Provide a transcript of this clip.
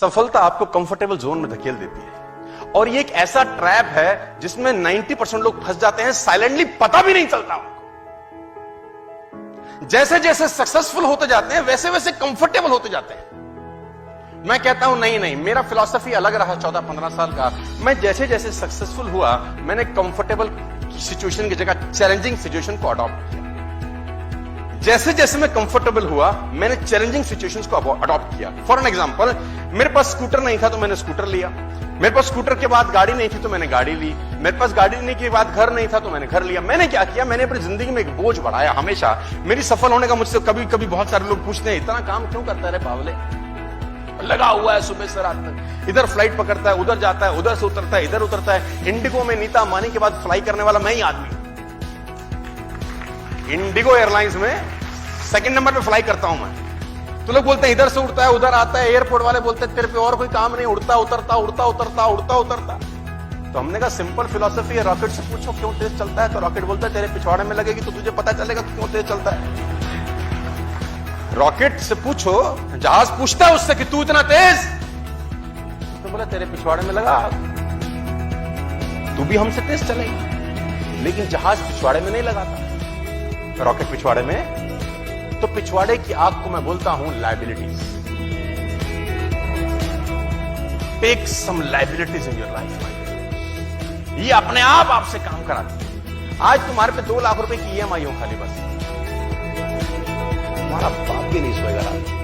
सफलता आपको comfortable zone में धकेल देती है और ये एक ऐसा ट्रैप है जिसमें 90% लोग फंस जाते हैं, साइलेंटली पता भी नहीं चलता उनको। जैसे जैसे सक्सेसफुल होते जाते हैं वैसे वैसे कंफर्टेबल होते जाते हैं। मैं कहता हूं नहीं, मेरा फिलॉसफी अलग रहा 14-15 साल का। मैं जैसे जैसे सक्सेसफुल हुआ मैंने कंफर्टेबल सिचुएशन की जगह चैलेंजिंग सिचुएशन को अडॉप्ट किया। जैसे जैसे मैं कंफर्टेबल हुआ मैंने चैलेंजिंग सिचुएशंस को अडॉप्ट किया। फॉर एन एग्जांपल, मेरे पास स्कूटर नहीं था तो मैंने स्कूटर लिया। मेरे पास स्कूटर के बाद गाड़ी नहीं थी तो मैंने गाड़ी ली। मेरे पास गाड़ी लेने के बाद घर नहीं था तो मैंने घर लिया। मैंने क्या किया, मैंने अपनी जिंदगी में एक बोझ बढ़ाया। हमेशा मेरी सफल होने का मुझसे कभी कभी बहुत सारे लोग पूछते हैं, इतना काम क्यों करता है रे बावले, लगा हुआ है सुबह से रात तक, इधर फ्लाइट पकड़ता है, उधर जाता है, उधर से उतरता है, इधर उतरता है। इंडिगो में नीता अंबानी के बाद फ्लाई करने वाला मैं ही आदमी। इंडिगो एयरलाइंस में सेकंड नंबर पे फ्लाई करता हूं मैं। तो लोग बोलते हैं इधर से उड़ता है उधर आता है। एयरपोर्ट वाले बोलते हैं तेरे पे और कोई काम नहीं, उड़ता उतरता उड़ता उतरता उड़ता उतरता। तो हमने कहा सिंपल फिलॉसफी है, रॉकेट से पूछो क्यों तेज चलता है, तो रॉकेट बोलता है तेरे पिछवाड़े में लगेगी तो तुझे पता चलेगा क्यों तेज चलता है। रॉकेट से पूछो, जहाज पूछता है उससे कि तू इतना तेज, तो बोला तेरे पिछवाड़े में लगा, तू भी हमसे तेज चलेगा। लेकिन जहाज पिछवाड़े में नहीं लगाता, रॉकेट पिछवाड़े में। तो पिछवाड़े की आग को मैं बोलता हूं liabilities. Take some liabilities in your life. ये अपने आप आपसे काम कराती है। आज तुम्हारे पे 2 लाख रुपए की ईएमआई हो खाली, बस तुम्हारा बाप भी नहीं सोएगा रात।